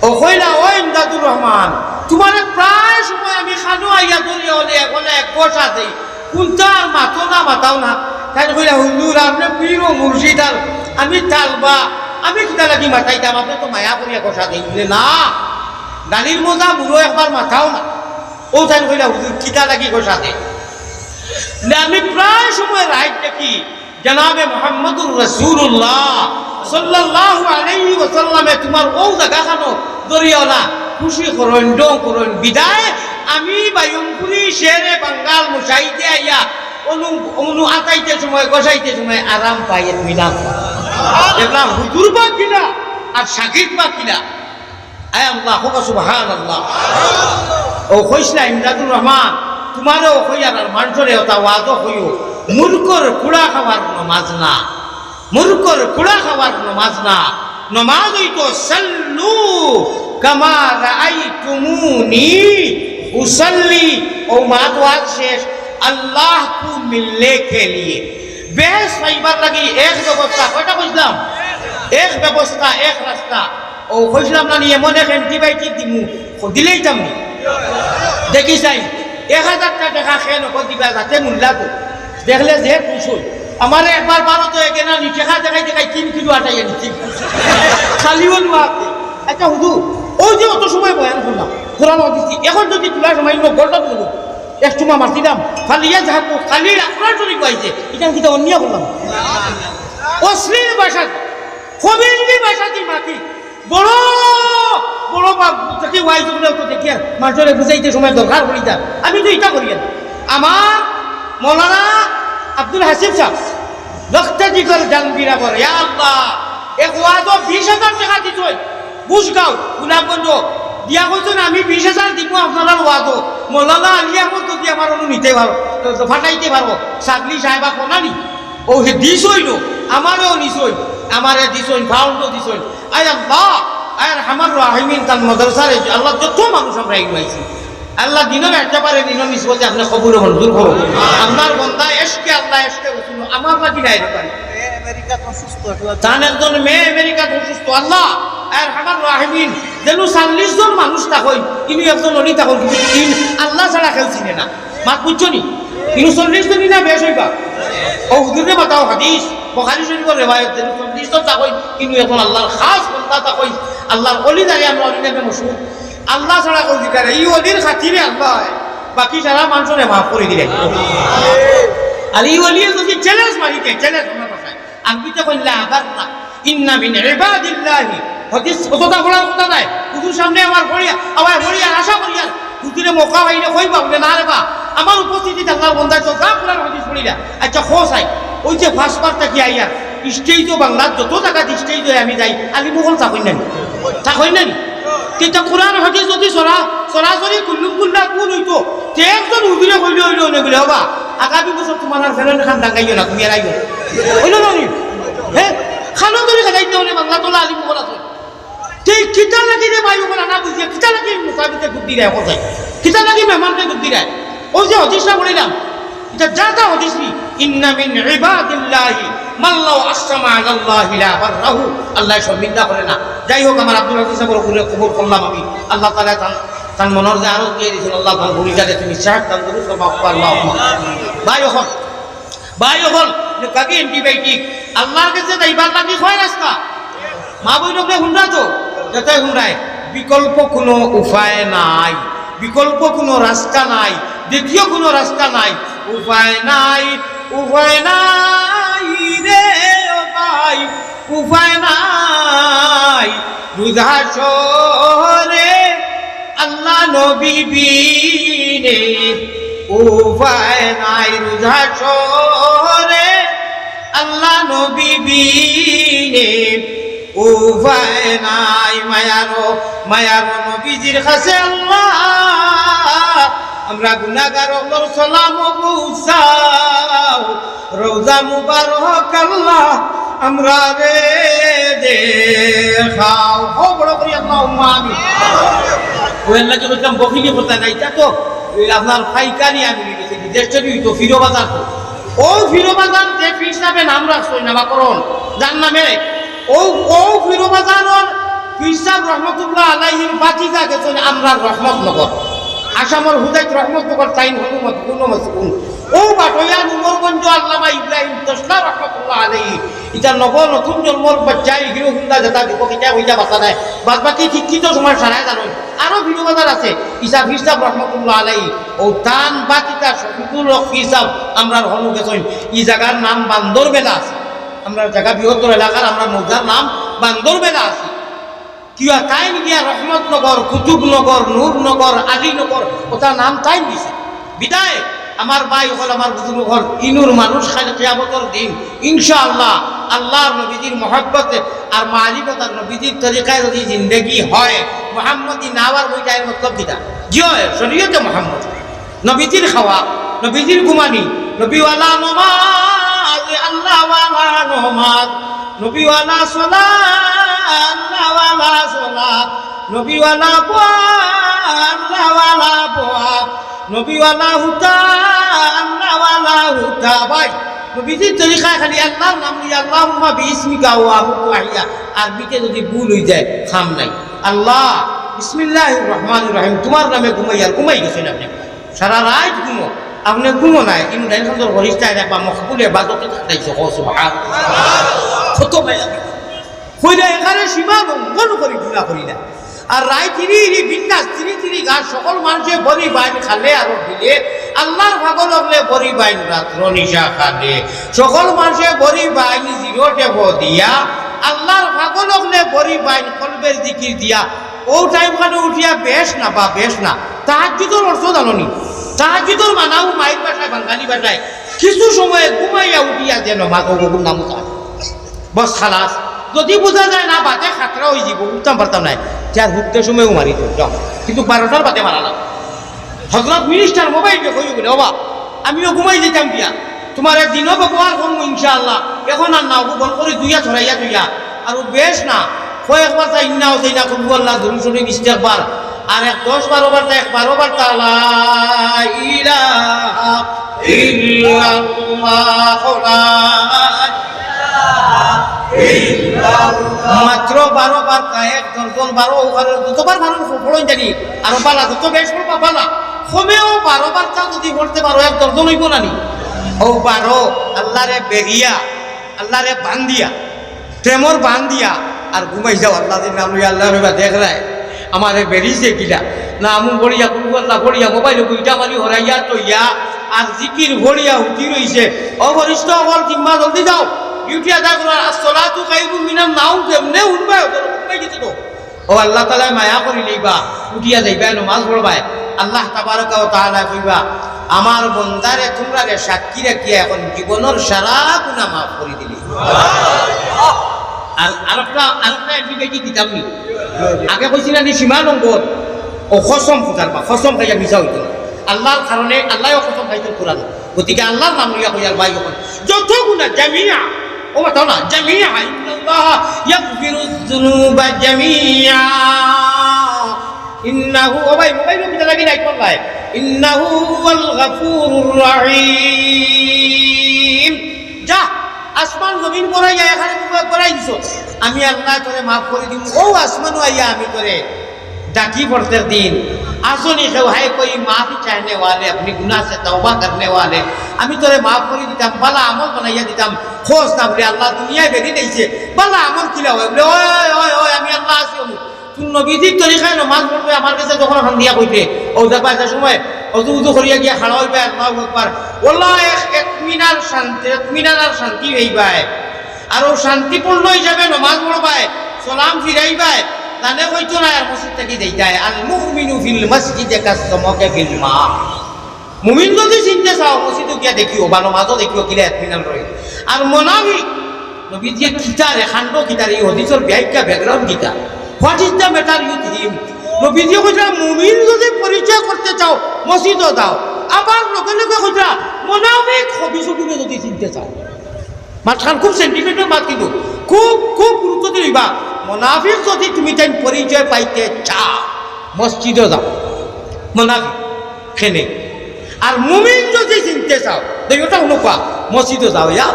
ও কইলা ও ইমদাদুর রহমান, তোমার প্রায় সময় আমি খানো আইয়া ধরি হলে এখন এক বসা দেই, কোনটার মাথো না মাথাও না। তাই কইলা হুজুর আপনি পীর ও মুর্শিদ আর আমি তালবা, আমি কিতা লাগি মাথাইতাম, আপনি তো মায়া করিয়া কষা দেই। বলে না, গালির মজা বুড়ো একবার মাথাও না। ও তাই কইলা হুজুর কিতা লাগি কষা দেই। আমি প্রায় সময় রাইট দেখি জনাবে মুহাম্মদুর রাসূলুল্লাহ সাল্লাল্লাহু আলাইহি ওয়াসাল্লামে তোমার ও জায়গাখানো দরিয়াওয়ালা খুশি করুন ডং করুন বিদায়। আমি বাইয়মপুরি শেরে বাঙ্গাল মুশাইতে আইয়া অনু আতাইতে সময় গসাইতে সময় আরাম পাই মিলাম দেখলাম হুজুর বা কিনা আর শাকিব বা কিনা। আয় আল্লাহ সুবহানাল্লাহ। ও কইসলা ইমদাদুর রহমান তোমারও কইয়ার আর মানুষরে ওটা ওয়াজও কইও, মূর্খর কুড়া খাওয়ার নমাজ না, মূর্খর কুড়া খাওয়ার নমাজ না। নমাজ হইতো সাল্লু কামা রাআইতুমুনি উসাল্লি। ও মাত ওয়াজ শেষ, আল্লাহ কু মিলনে কে লিয়ে বেশ পাইবার লাগি এক ব্যবস্থা। কয়টা কইলাম? এক ব্যবস্থা, এক রাস্তা। ও কইলাম না নিয়ে মনে অ্যান্টিবায়োটিক দিমু দিলেই তামনি দেখি চাই 1000 টাকা খেয়ে নকল দিবা যাতে মূল্যাতো দেখলে যে কুশল। আমার একবার ভারত হয়ে গেল নিচে দেখাই দেখাই 3 কিলো আটাই আনিছি খালিও লোয়া। আচ্ছা হুজুর ওই যে অত সময় বয়ান করলাম কোরআন দিচ্ছি, এখন যদি তোলার সময় গল্পটা বলবো এক চুমা মারছিলাম খালিয়া যাবো খালি আপনার চলি পাইছে এটা কিন্তু অন্য বললাম। অশ্লীল ভাষা কবিলি ভাষা দি মাতি বড় বড় তাকে ওয়াইজ বলে তো দেখি আর মানুষের বুঝাইতে সময় দরকার হয়ে যায় আমি তো এটা করি না আমার মৌলানা আব্দুল হাসিব সাহেব লক্ষাধিকর জানবিরা বলে ইয়া আল্লাহ এক ওয়াজও 20,000 টাকা দিছই বুঝগাঁও গুলাবগঞ্জ দিয়া কইছেন আমি 20,000 দিব আপনার ওয়াজও মৌলানা আলী আহমদ যদি আমার অনু নিতে পারো ফাটাইতে পারো সাগলি সাহেবা কোনানি ও হে দিছই নো আমারও নিছই আমারে দিছই ফাউন্ডও দিছই আয় আল্লাহ আর আমার রাহিমিন তার মাদ্রাসারে আল্লাহ যত মানুষ আমরা এগিয়েছি আল্লাহ দিনের একেবারে দিন নিসবতে আপনি কবুল মঞ্জুর করুন আপনার বন্দা এসকে আল্লাহ এসকে রসুল আমার লাগি নাই পারে তান একজন মেয়ে আমেরিকাত অসুস্থ আল্লাহ আর আমার রাহিমিন যেন 40 জন মানুষ থাকই ইনি একজন অলি থাকুন আল্লাহ ছাড়া কেউ চিনে না মাত বুঝছো নি ইনি 40 জনই না বেশ হইবা ও হুজুরে বাতাও হাদিস বুখারী শরীফের রিওয়ায়াত যেন 40 জন থাকই ইনি এখন আল্লাহর খাস বন্দা থাকই আল্লাহর অলি দাঁড়ি আমরা অলি নামে মশহুর আল্লাহ ছাড়া কেউ জিকারে এই অলির খাতিরে আল্লাহ বাকি সারা মানুষরে মাফ করে দিলেন আর এই অলি যদি চ্যালেঞ্জ মারিতে চ্যালেঞ্জ আমার ভাষায় আরবিতে কইলা বাররা ইন্না মিন ইবাদিল্লাহি হাদিস কথা বলার কথা নাই হুজুর সামনে আমার ভরিয়া আবার ভরিয়া আশা করিয়া হুজুরে মৌকা হইলে কইবা বলে না রে বা আমার উপস্থিতিতে আল্লাহর বান্দা চোখা কোরআন হাদিস পড়িলা আচ্ছা খোসাই ওই যে ফাঁসপারটা কি আইয়া স্টেজও বাংলার যত জায়গা স্টেজ হয়ে আমি যাই আলি মুঘল থাকই না থাকই না কিন্তু কোরআন হাদিস যদি সরাসরি কুল্লুম কুল্লা কোন হইতো তে একজন হুজুরে কইলে হইলো না বলে বাবা আগামী বছর তোমার আর ফেরন খান ডাঙ্গাইও না তুমি আর আইও হইলো না হ্যাঁ খানো ধরে খাইতে হলে বাংলা তোলা আলি মুঘল আছে ঠিক কিতা লাগি রে ভাই ওগুলা না বুঝিয়ে কিতা লাগি মুসাফিরকে বুদ্ধি দেয় কোথায় কিতা লাগি মেহমানকে বুদ্ধি দেয় ওই যে হদিসটা বলিলাম এটা যা হদিসি ইন্না মিন ইবাদিল্লাহি মান লাউ আসসামা আলাল্লাহি লা বাররাহু আল্লাহ শর্মিন্দা করে না যাই হোক আমার আব্দুল হাকিম সাহেবের উপরে কবুল করলাম আমি আল্লাহ তাআলা তার মনের যে আরো দিয়ে দিয়েছেন আল্লাহ তাআলা বলি যাতে তুমি শাহাদ দান করুন আল্লাহুম্মা ভাই হল কাকে অ্যান্টিবায়োটিক আল্লাহর কাছে যাইবার লাগি কয় রাস্তা মা বইনকে হুন্ডা তো যাতে হুন্ডায় বিকল্প কোনো উপায় নাই বিকল্প কোনো রাস্তা নাই দ্বিতীয় কোনো রাস্তা নাই উপায় নাই রে ভাই উপায় নাই বুঝা শহরে আল্লাহ নবী বিনে উপায় নাই বুঝা শহরে আল্লাহ নবী বিনে উপায় নাই মায়ারো নবীজির কাছে আল্লাহ আমরা গুনাহগার ওমর সালাম পৌঁছাও রওজা মুবারক আল্লাহ আমরা রে দেখাও ও বড় করি আল্লাহুম্মা আমিন ওই আল্লাহকে বলতাম বকিলি করতে নাই তা তো আপনার পাইকারি আমি গেছি বিদেশ থেকে তো ফিরো বাজার তো ও ফিরো বাজার যে ফির হিসাবে নাম রাখছই নামাকরণ যার নামে ও ফিরো বাজারের ফির সাহেব রহমতুল্লাহ আলাইহির বাতিজা গেছেন আমরা রহমতনগর আসামর হুদাইত রহমতনগর তাইন হনুমত কোন মসকুন ও বাটইয়া নুমরগঞ্জ আল্লামা ইব্রাহিম তসলা রহমতুল্লাহ আলাইহি এটা নতুন জন্মর বাচ্চাই হিরো হুন্দা যেটা দিব কিটা হইয়া বাসা নাই বাদ বাকি শিক্ষিত সময় সারাই জানো আরো ভিডিও বাজার আছে ইসা ফির সাহেব রহমতুল্লাহ আলাইহি ও তান বাতিটা শফিকুল হক ফির সাহেব আমরার হনু গেছেন এই জায়গার নাম বান্দরবেলা আছে আমরা জায়গা বৃহত্তর এলাকার আমরা মৌজার নাম বান্দরবেলা আছে কিয়া তাইন গিয়া রহমতনগর কুতুবনগর নূরনগর আলীনগর ওটা নাম তাইন দিছে বিদায় আমার ভাই হল আমার বুজুর্গ হল ইনুর মানুষ খালি কিয়ামতের দিন ইনশাআল্লাহ আল্লাহর নবীজির মহব্বতে আর মারিফতার নবীজির তরিকায় যদি জিন্দেগি হয় মুহাম্মদি নাওয়ার বইটার মতলব দিতা জি হয় শরীয়তে মুহাম্মদ নবীজির খাওয়া নবীজির ঘুমানি নবীওয়ালা নমাজ আল্লাহওয়ালা নমাজ নবীওয়ালা সালাত আল্লাহওয়ালা সালাত নবীওয়ালা পোয়া আল্লাহওয়ালা পোয়া নবীওয়ালা হুতা আল্লাহওয়ালা হুতা ভাই নবীজির তরিকায় খালি আল্লাহর নাম নিয়ে আল্লাহুম্মা বিইসমিকা ওয়া মুতাহিয়া আরবিতে যদি ভুল হয়ে যায় খাম নাই আল্লাহ বিসমিল্লাহির রহমানির রহিম তোমার নামে ঘুমাই গেছেন আপনি সারা রাত ঘুমো আপনি ঘুমো নাই ইন লাইন সুন্দর হরিস্তায় বা মকবুলে বাজতে থাকাইছো সুবহানাল্লাহ কত ভাই কইরা এখানে সীমা লঙ্ঘন করে গুনাহ করি না আর রায় তিরি বিন্যাস তিরি গাছ সকল মানুষে বড়ি বাইন খালে আর দিলে আল্লাহর ভাগল হলে বড়ি বাইন রাত্র নিশা খালে সকল মানুষে বড়ি বাইন জিরো টেপ দিয়া আল্লাহর ভাগল হলে বড়ি বাইন কলবের দিকির দিয়া ও টাইম খানে উঠিয়া বেশ না বা বেশ না তাহাজ্জুদের অর্থ জাননি তাহাজ্জুদের মানাও মায়ের বাসায় বাঙালি বাসায় কিছু সময়ে ঘুমাইয়া উঠিয়া যেন মা গগুর নাম উঠা বস খালাস যদি বোঝা যায় না বাদে খাতরা হয়ে যাব উঠতাম পারতাম নাই যার হুটতে সময়ও মারি দিতাম কিন্তু 12টার বাদে মারালাম হজরত মিনিস্টার মোবাইল হয়ে গেলে বাবা আমিও ঘুমাই যেতাম দিয়া তোমার একদিনও ব্যবহার করবো ইনশাআল্লাহ এখন আর না বল করে দুইয়া ছড়াইয়া দুইয়া আর বেশ না কয়েকবার তাই ইন্না হচ্ছে না করবো আল্লাহ ধরুন শুনে মিশতে একবার আর এক 10-12 বার এক 12 বার তালা ইলাহা ইল্লাল্লাহ মাত্র 12 বার এক দর্জন 12 যতবার ভালো পড়েন জানি আর বালা যত বেশ পড়বা বালা কমেও 12 বার তা যদি পড়তে পারো এক দর্জন হইব না নি ও 12 আল্লাহরে বেরিয়া আল্লাহরে বান্দিয়া প্রেমর বান্দিয়া আর ঘুমাই যাও আল্লাহর নাম লইয়া আল্লাহ রইবা দেখ রায় আমারে বেরিয়েছে কিলা না আমু বড়িয়া কুলু আল্লাহ বড়িয়া মোবাইল বুইটা মারি হরাইয়া তইয়া আর জিকির বড়িয়া উঠি রইছে অবরিষ্ঠ অবল কিংবা জলদি যাও ডিউটি আদা করো আসসালাতু খায়রুম মিনান নাওম কেমনে উঠবা উঠবাই গেছে তো ও আল্লাহ তাআলা মায়া করি লইবা উঠিয়া যাইবা নামাজ পড়বাই আল্লাহ তাবারক ওয়া তাআলা কইবা আমার বন্দারে তোমরা রে সাক্ষী রাখিয়া এখন জীবনের সারা গুনাহ মাফ করে দিলি সুবহানাল্লাহ আর আরেকটা এমনি কি কিতাব নি আগে কইছি না সীমা নম্বর ও কসম ফুটার বা কসম খাইয়া মিছা হইতো না আল্লাহর কারণে আল্লাহও কসম খাইতেন কোরআন গতিকে আল্লাহর নাম লইয়া কইয়ার ভাই যখন যত গুনাহ জামিয়া ও বাতাও না জামিয়া ইন্নাল্লাহ ইয়াগফিরুয যুনুবা জামিয়া ইন্নাহু ও ভাই মোবাইল কি লাগি নাই কোন ভাই ইন্নাহু ওয়াল গফুরুর রহিম যা আসমান জমিন পড়াইয়া এখানে পড়াই দিছো আমি আল্লাহ তোরে মাফ করে দিব ও আসমানও আইয়া আমি তোরে डाकी पड़ते दिन आसोनी से है कोई माफी चाहने वाले अपनी गुनाह से तौबा करने वाले আমি তোরে মাফ করে দিতাম বালা আমল বানাইয়া দিতাম খোঁজ না বলে আল্লাহ দুনিয়ায় বেরি দিয়েছে বালা আমল কিলা হয় বলে ওই ওই আমি আল্লাহ আছি তুই নবীজির তরিকায় নামাজ পড়বে আমার কাছে যখন হান দিয়া কইতে ও দেখবা একটা সময় অজু উজু করিয়া গিয়া খাড়া হইবে আল্লাহু আকবার ওয়াল্লাহ এক মিনার শান্তি হইবাই আর ও শান্তিপূর্ণ হিসাবে নামাজ পড়বাই সালাম ফিরাইবাই তানে কইতো না আর মসজিদ থেকে যাইতায় আল মুমিনু ফিল মসজিদে কাসমকে ফিল মা মুমিন যদি চিন্তা চাও মসজিদে গিয়া দেখিও বা নামাজও দেখিও কিলা এতমিনান রই আর মুনাফিক নবীজি কিতারে খান্ড কিতারে এই হাদিসের ব্যাখ্যা ব্যাকগ্রাউন্ড কিতা what is the matter with him নবীজি কইরা মুমিন যদি পরিচয় করতে চাও মসজিদও দাও আবার লগে লগে কইরা মুনাফিক হবিসগুলো যদি চিনতে চাও মাঝখান খুব সেন্টিমেন্টাল মাত কিন্তু খুব খুব গুরুত্ব দিবা মুনাফিক যদি তুমি তাই পরিচয় পাইতে চাও মসজিদে যাও মুনাফিক খেনে আর মুমিন যদি চিনতে চাও দেখোটা অনুপা মসজিদে যাও ইয়া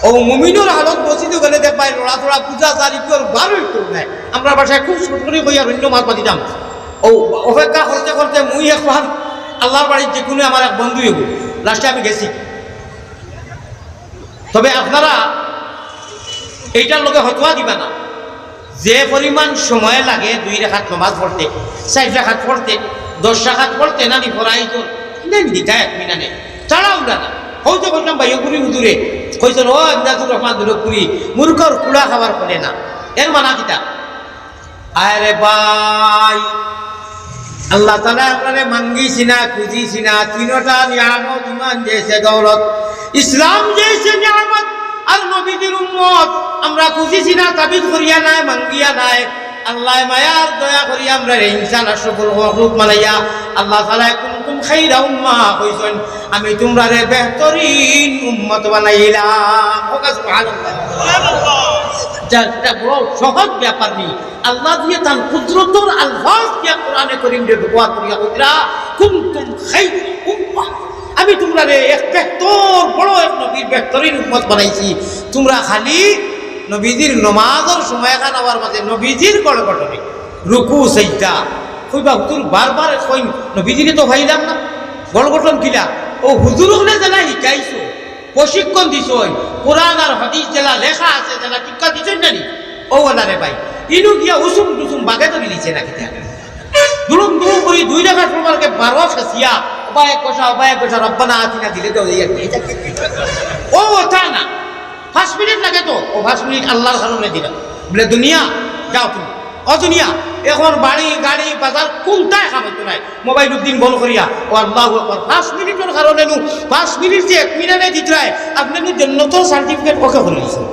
ও মুমিনের হালত মসজিদে গেলে দেখবাই লড়া তোড়া পূজা চারি কর ভালোই করব না আমরা বাসায় খুব ছোট করে কই আর অন্য মাছ পাতিতাম ও অপেক্ষা করতে করতে মুই একবার আল্লাহর বাড়ির যে কোনো আমার এক বন্ধু এগো লাস্টে আমি গেছি তবে আপনারা এইটার লোকে হতোয়া দিবা না যে পরিমাণ সময় লাগে 2 রাকাত নামাজ পড়তে 4 রাকাত পড়তে 10 রাকাত পড়তে না নি পড়াইতো নেন দিতা এক মিনানে ছাড়াও না হয়তো বললাম ভাই গুরি হুজুরে কইছেন ও আব্দুর রহমান দুলপুরি মুরগর কুড়া খাবার করে না এর মানা কিতা আরে ভাই আল্লাহ তাআলা আপনারে মাঙ্গিছি না খুঁজিছি না তিনটা নিয়ামত ইমান জেসে দৌলত ইসলাম জেসে নিয়ামত আর নবীজির উম্মত আমরা খুঁজিছি না তাবিদ করিয়া নাই মাঙ্গিয়া নাই আল্লাহ মায়ার দয়া করি আমরা ইনসান আশরাফুল মাখলুক মালাইয়া আল্লাহ তাআলা কুনতুম খায়রা উম্মাহ কইছেন আমি তোমরারে বেহতরিন উম্মত বানাইলাম ওকা সুবহানাল্লাহ সুবহানাল্লাহ যাটা বড় সহজ ব্যাপার নেই আল্লাহ দিয়ে তার কুদরতের আলফাজ দিয়া কোরআনে কারীমে ব্যবহার করিয়া কইরা কুনতুম খায়রা উম্মাহ আমি তোমরারে এক বেহতর বড় এক নবীর বেহতরিন উম্মত বানাইছি তোমরা খালি নবীজির নামাজের সময় খানাবার মাঝে নবীজির গড়গড়নি রুকু সাজদা কইবা হুজুর বারবার কই নবীজিরে তো ভাইলাম না গড়গড়ন কিলা ও হুজুর হলে জানা শিখাইছো প্রশিক্ষণ দিছই কোরআন আর হাদিস যেলা লেখা আছে যেলা টিকা দিছেন জানি ও ওনারে ভাই ইনু গিয়া উসুম টুসুম বাগে তো দিছে না কিতা দুরুম দুরুম করি 2 টাকা প্রমাণকে 12 খাসিয়া উপায় কোষা রব্বানা আতিনা দিলে তো এই ও ওটা না 5 মিনিট লাগে তো ও 5 মিনিট আল্লাহর কারণে দিলাম বলে দুনিয়া যাও তুমি ও দুনিয়া এখন বাড়ি গাড়ি বাজার কোনটাই খামাইতো নাই মোবাইল দিন বল করিয়া ও আল্লাহু আকবার 5 মিনিটের কারণে 5 মিনিট যে 1 মিনিটে দিতরায় আপনি জন্নত সার্টিফিকেট ওকে করে দিয়েছেন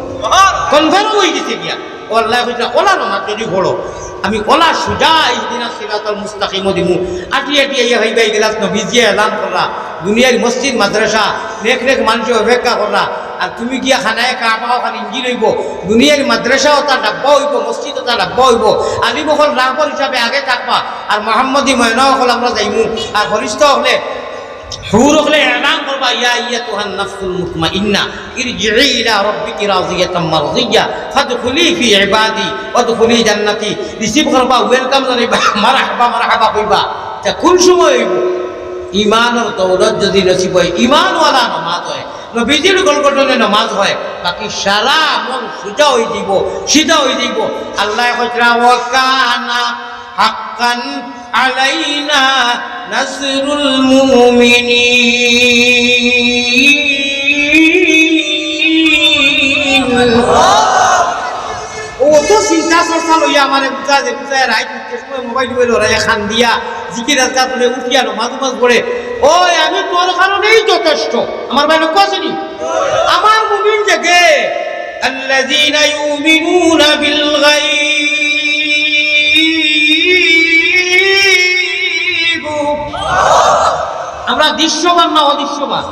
কনফার্ম হয়ে গেছে গিয়া আল্লাহ কইরা ওলা নামাজ যদি পড়ো আমি ওলা সুজা ইহদিনা সিরাতাল মুস্তাকিম দিমু আটি আটি ইয়া হইবাই গেলাস নবীজি এলান করলা দুনিয়ার মসজিদ মাদ্রাসা নেক নেক মানুষ অপেক্ষা করলা আর তুমি গিয়া খানায় কাবাও খান ইঞ্জিন হইব দুনিয়ার মাদ্রাসাও তার ডাব্বা হইব মসজিদও তার ডাব্বা হইব আলিম হল রাহবর হিসাবে আগে থাকবা আর মোহাম্মদী ময়না হল আমরা যাইমু আর ফরিস্ত হলে হুর হলে এলান করবা ইয়া আইয়াতুহান নাফসুল মুতমাইন্না ইরজিই ইলা রাব্বিকি রাযিয়াতাম মারদিয়া ফাদখুলি ফি ইবাদি ওয়াদখুলি জান্নাতি রিসিভ করবা ওয়েলকাম জানাইবা মারহাবা মারহাবা কইবা তা কোন সময় হইব ঈমান আর দৌলত যদি নসিব হয় ঈমানওয়ালা নামাজ হয় নবীজির গলগটনে নামাজ হয় বাকি সারা আমল সোজা হয়ে দিব সিধা হয়ে দিব আল্লাহ কইরা ওয়া কানা হাক্কান আলাইনা নাসরুল মুমিনিন ও তো চিন্তা চর্চা লইয়া আমারে বুঝায় রাইট সময় মোবাইল রায় খান দিয়া জিকির আজকার তুলে উঠিয়া নামাজ পড়ে ওই আমি তোর কারণেই যথেষ্ট আমার বাইরে কোসেনি আমার মুমিন জেগে আল্লাযীনা ইউমিনুনা বিল গায়ব আমরা দৃশ্যবান না অদৃশ্যবান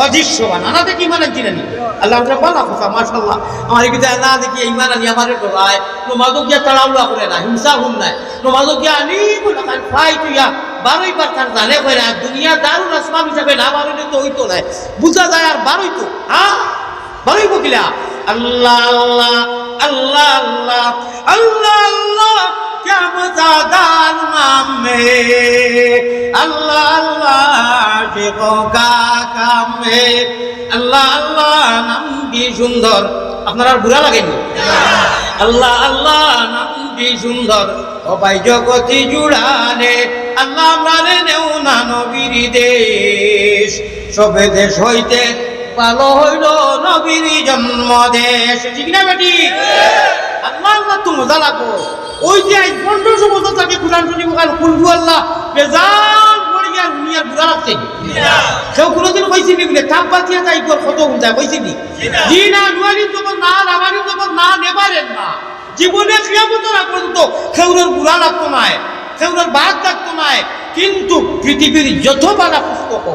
অদৃশ্যবান আনা দেখি মানে চিনি আল্লাহ বলা কথা মাশাআল্লাহ আমার কি না দেখি ইমান আনি আমারে ডরায় নমাজও গিয়া তাড়াউলা করে না হিংসা হুন নাই নমাজও গিয়া আনি বলা কাল ফাই তুইয়া 12 বার তার জানে কই না দুনিয়া দারুল আসমাম হিসাবে না বারোই তো হইতো না বুঝা যায় আর 12ই তো হ্যাঁ 12ই বকিলা আল্লাহ আল্লাহ আল্লাহ আল্লাহ আল্লাহ আল্লাহ क्या मज़ेदार नाम है अल्लाह अल्लाह आशिकों का काम है अल्लाह अल्लाह नाम की सुंदर আপনার আর বুড়া লাগেনি আল্লাহ আল্লাহ নাম কি সুন্দর ও ভাই জগতি জুড়ানে আল্লাহ মানে নেও না নবীর দেশ সবে দেশ হইতে ভালো হইল নবীর জন্ম দেশ ঠিক না বেটি আল্লাহ আল্লাহ তো মজা লাগো ওই যে 1500 বছর থেকে কুরআন শুনি বকাল কুলহু আল্লাহ বেজান পড়ে গিয়া দুনিয়ার বুড়া লাগছে কেউ কোনোদিন কইছি নি বলে তাপ বাতিয়া তাই কর কত হুঁজা কইছি নি জি না নুয়ারি তো না রামানি তো না নেবারেন না জীবনে কিয়ামতের আগ পর্যন্ত কেউর বুড়া লাগতো না কেউর বাদ লাগতো না কিন্তু পৃথিবীর যত বালা পুস্তক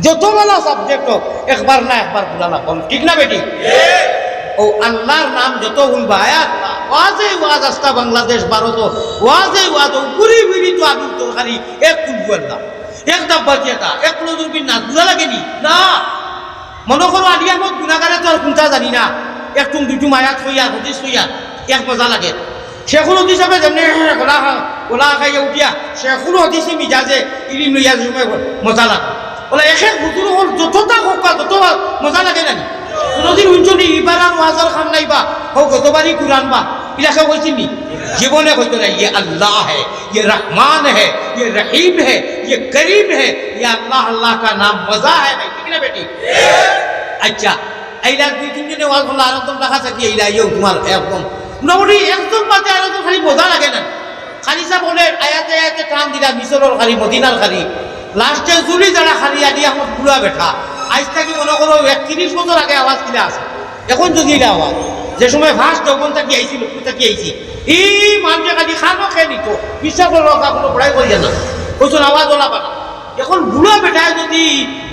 যত বালা সাবজেক্ট একবার না একবার বুড়া লাগতো ঠিক না বেটি ও আল্লাহর নাম যত শুনবা আল্লাহ ওয়াজে ওয়াজ আস্তা বাংলাদেশ ভারত ওয়াজে ওয়াজ পুরি বিড়ি তো আদুর তরকারি এক কুলবু আল্লাহ এক ডাব্বা দিয়াটা এক নজর বিন না বুঝা লাগেনি না মনে করো আলিয়ার মত গুণাগারে তো আর কোনটা জানি না একটু দুটু মায়াত হইয়া হদিস হইয়া এক মজা লাগে শেখুল হদিস হিসাবে যেমনি ওলা খাইয়া উঠিয়া শেখুল হদিসি মিজাজে ইলিম লইয়া সময় মজা লাগে ওলা এক হুজুর হল যতটা হোক তত মজা লাগে নানি কোনোদিন শুনছনি ইবার আর ওয়াজর খান নাইবা হোক গতবারই কুরআন বা ইলাকা কইছিনি জীবনে কইতো না ये अल्लाह है ये रहमान है ये रहीम है ये करीम है ये अल्लाह अल्लाह का नाम मजा है भाई ठीक ना बेटी अच्छा এইলা দুই তিনজনে ওয়াজ হলো আর একদম দেখা থাকে এইলা ইও তোমার একদম নবী একদম পাতে আর তো খালি মজা লাগে না খালি সব বলে আয়াতে আয়াতে টান দিলা মিশরের খালি মদিনার খালি লাস্টে জুলি যারা খালি আদি আমার পুরা বেঠা আজ থেকে মনে করো 31 বছর আগে আওয়াজ কিলা আছে এখন যদি এলা আওয়াজ যে সময় ফার্স্ট যখন তাকি আইছি লোকটা তাকি আইছি এই মানুষে খালি খানো খেয়ে নিত বিশ্বাস করো কোনো পড়াই করি না প্রচুর আওয়াজ ওলা পানা এখন বুড়া বেটায় যদি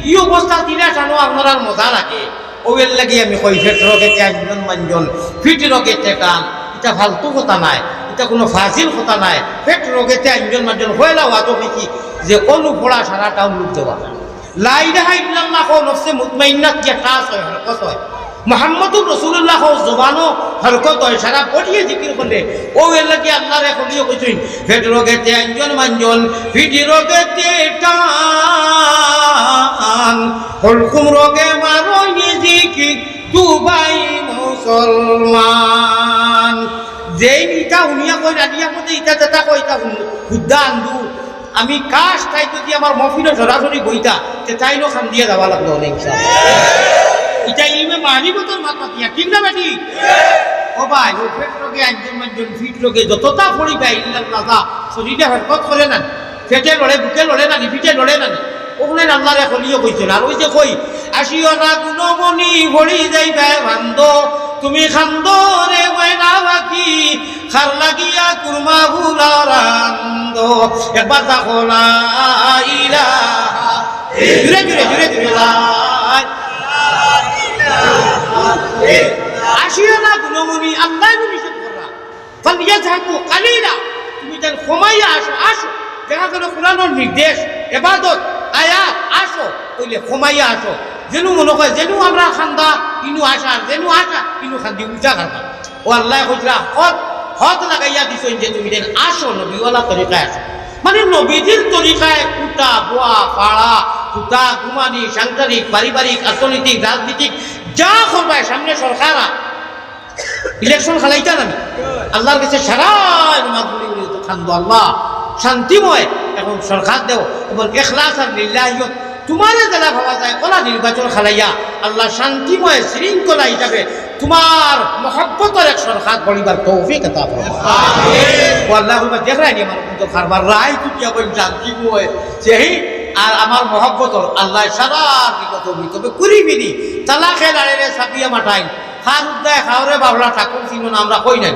এই অবস্থা দিলে টানো আপনার আর মজা লাগে ওয়ের লাগি আমি কই ফেট রকেতে একজন মানজন ফিট রকেতে টান এটা ফালতু কথা নাই এটা কোনো ফাজিল কথা নাই ফেট রকেতে একজন মানজন হইলা ওয়াজ হইছি যে অনু পড়া সারাটা লুট দেওয়া লা ইলাহা ইল্লাল্লাহ নফসে মুতমাইন্নাত কি খাস হয় হরকত হয় মুহাম্মদুর রাসূলুল্লাহ জবানো হরকত হয় সারা পড়িয়ে জিকির করে ও এলা কি আল্লাহর খলিও কইছেন ফেট রগেতে একজন মানজন ফিট রগেতে টান হলকুম রগে মারই জিকির দুবাই মুসলমান যেই ইটা উনিয়া কই রাদিয়া মতে ইটা যেটা কইতা খুদা আন্দু আমি কাশ তাই যদি আমার মফিল সরাসরি বইতা তে তাইনো খান দিয়ে যাওয়া লাগলো অনেক এটা ইলমে মারিফতের মাত্রা ঠিক না বেটি ও ভাই ও পেট রোগে একজন ফিট রোগে যতটা পড়ি ভাই ইল্লাল্লাহ শরীরে হরকত করে না পেটে লড়ে বুকে লড়ে না পিঠে লড়ে না ওখানে আল্লাহ কলিও কইছেন আর ওই যে কই আসিও না গুণমণি ভরি যাইবে ভান্দ তুমি খান্দ রে ময়না বাকি খার লাগিয়া কুরমা ভুলারান্দ একবার দেখো লা ইলাহা জুরে জুরে জুরে জুরে লা আসিও না গুণমণি আল্লাহ নিষেধ করা ফালিয়া যাকু কালিলা তুমি তার ক্ষমাইয়া আসো আসো দেখা গেল কোরআনের নির্দেশ ইবাদত আয়াত আসো কইলে ক্ষমাইয়া আসো যেন মনে করে যেন আমরা খান্দা ইনু আসার যেন আসা ইনু খান্দি উঠা খান্দা ও আল্লাহ কইরা হদ লাগাইয়া দিছেন যে তুমি দেন আসো নবীওয়ালা তরিকায় আসো মানে নবীজির তরিকায় কুটা বোয়া পাড়া কুটা ঘুমানি সাংসারিক পারিবারিক অর্থনৈতিক রাজনীতিক যা করবায় সামনে সরকারা ইলেকশন খালাইতা না আল্লাহর কাছে সারা নামাজ পড়ি তো খান্দো আল্লাহ শান্তিময় এবং সরকার দেও এবং ইখলাস আর লিল্লাহিয়ত তোমার যারা ভাবা যায় ওলা নির্বাচন খালাইয়া আল্লাহ শান্তিময় শৃঙ্খলা হিসাবে তোমার মহব্বতের এক সরকার গড়িবার তৌফিক আতা ফরমায় আমিন ও আল্লাহ দেখরাই আমার কিন্তু খারবার রায় তুই বল শান্তিময় সেই আর আমার মহব্বতর আল্লাহ সারা বিগত তবে করিবিনি তালাকে লাড়ে সাপিয়া মাঠাই খার উদ্দায় খাওরে বাবলা ঠাকুর চিনো না আমরা কই নাই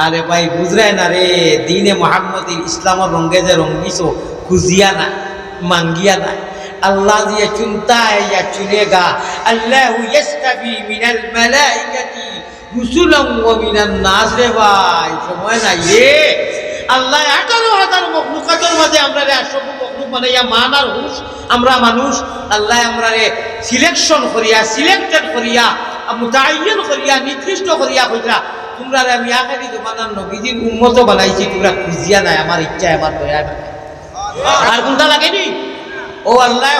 আরে ভাই বুঝরাই না রে দিনে মোহাম্মদের ইসলামের রঙে যে রঙ্গিছো খুঁজিয়া না মাঙ্গিয়া না আল্লাহ দিয়ে চুনতায় ইয়া চুনেগা আল্লাহু ইস্তাবি মিনাল মালাইকাতি রুসুলাম ওয়া মিনান নাস রে ভাই সময় নাই রে আল্লাহ 18,000 মখলুকাতের মাঝে আমরা রে সব মখলুক মানে ইয়া মান আর হুশ আমরা মানুষ আল্লাহ আমরা রে সিলেকশন করিয়া সিলেক্টেড করিয়া মুতাআয়্যান করিয়া নির্দিষ্ট করিয়া কইরা তোমরা আমি আখেরি জমানার নবীজির উম্মত বানাইছি তোমরা খুঁজিয়া নাই আমার ইচ্ছা আমার দয়া আর কোনটা লাগেনি ও আল্লাহ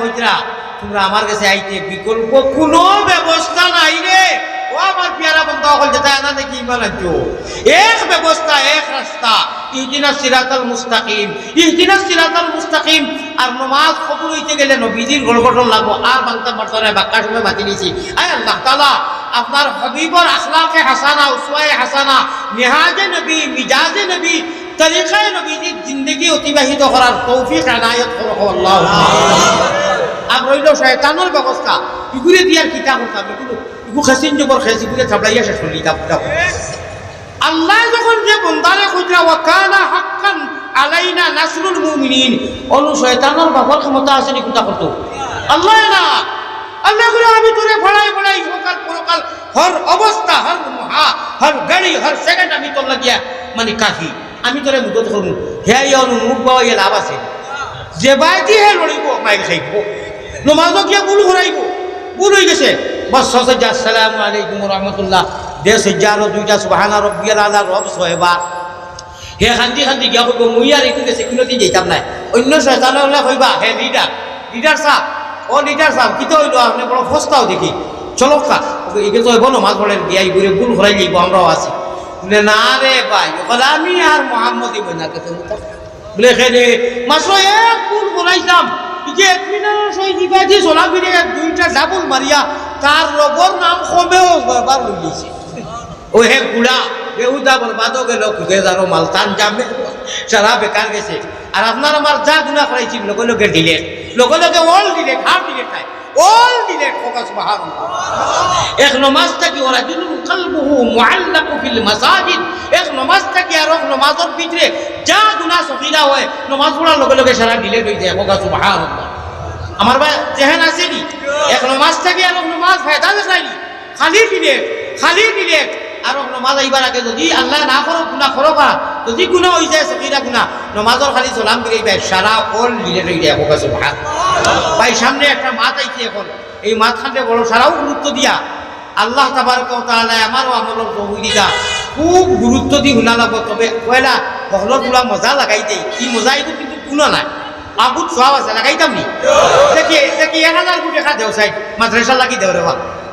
কইতরা তোমরা আমার কাছে আইতে বিকল্প কোনো ব্যবস্থা নাই রে ও আমার পিয়ারা বন্ধা হল যেটা না দেখি ইমান আনছো এক ব্যবস্থা এক রাস্তা ইহদিনাস সিরাতাল মুস্তাকিম আর নামাজ কবুল হইতে গেলে নবীজির গড়গড় লাগবো আর বাংলা মারতারে বাক্কা সময় বাতি নিছি আয় আল্লাহ তাআলা আপনার হাবিবর আখলাকে হাসানা উসওয়ায়ে হাসানা নিহাজে নবী মিজাজে নবী তরিকায়ে নবীজির জিন্দেগি অতিবাহিত করার তৌফিক আনায়াত করো আল্লাহ আর রইল শয়তানের ব্যবস্থা ইগুরে দিয়ার কিতাব করতাম ইগু খাসিন জবর খাসি গুলে থাবলাইয়া শেষ করলি কিতাব আল্লাহ যখন যে বন্দারে কইরা ওয়া কানা হাক্কান আলাইনা নাসরুল মুমিনিন অনু শয়তানের বাবার ক্ষমতা আছে নি কিতা করতে আল্লাহ না আল্লাহ গুলো আমি তোরে ফড়াই হোকাল পরকাল হর অবস্থা হর গাড়ি হর সেকেন্ড আমি তোর লাগিয়া মানে কাহি আমি তোরে মুদত করব হে ইয়ন মুখ বাবা ইয়া লাভ আছে যে বাইতি হে লড়িব মাইল খাইব নমাজও কি ভুল হরাইব ভুল হই গেছে বাস সজ্জা আসসালামু আলাইকুম ওয়া রাহমাতুল্লাহ দে সজ্জারো দুইটা সুবহান রাব্বিয়াল আলা রব সোহেবা হে খান্দি গিয়া কইব মুই আর একটু গেছে কিনতি যাইতাম না অন্য শয়তান হলে কইবা হে লিডার সাহেব ও লিডার সাহেব কি তো হইলো আপনি বড় ফস্তাও দেখি চলো কা একে তো বলো মাছ বলেন গিয়াই ঘুরে ভুল হরাই যাইব আমরাও আছি বলে না রে ভাই ওখানে আমি আর মোহাম্মদই বই না কেতে বলে খেলে মাত্র এক ভুল বলাইতাম যে একমিনার সই দিবাজি চলা ফিরে দুইটা ডাবল মারিয়া তার রবর নাম কমেও বার হয়ে গেছে ও হে গুড়া বেহুদা বরবাদও গেল খুদে যারো মালতান যাবে সারা বেকার গেছে আর আপনার আমার যা গুণা করাইছি লগে লগে delete all delete half delete নাই অল ডিলেট ফোকাস বাহার এক নমাজ থাকি ওরা দিন কলবুহু মুআল্লাকু ফিল মাসাজিদ এক নমাজ থাকি আর এক নমাজের ভিতরে যা গুনাহ সগীরা হয় নমাজ পড়ার লগে লগে সারা ডিলেট হয়ে যায় ফোকাস সুবহানাল্লাহ আমার ভাই জেহেন আছে নি এক নমাজ থাকি আর এক নমাজ ফায়দা দেখাইনি খালি ডিলেট আর নমাজ আইবার আগে যদি আল্লাহ না করো গুনাহ করো বা যদি গুনাহ হয়ে যায় সগীরা গুনাহ নমাজের খালি সালাম করে সারা অল ডিলেট হয়ে যায় ফোকাস সুবহানাল্লাহ ভাই সামনে একটা মাত আইছে এখন এই মাতখানটা বড় সারাও গুরুত্ব দিয়া আল্লাহ তাবারক ওয়া তাআলা আমারও আমলের তৌহিদা খুব গুরুত্ব দি শুনা লাগব তবে কয়লা হলর গুলা মজা লাগাই দেই কি মজা এটা কিন্তু কোনো নাই আগুত সব আছে লাগাইতাম নি দেখি 1000 কোটি টাকা দেও চাই মাদ্রাসা লাগি দেও রে বা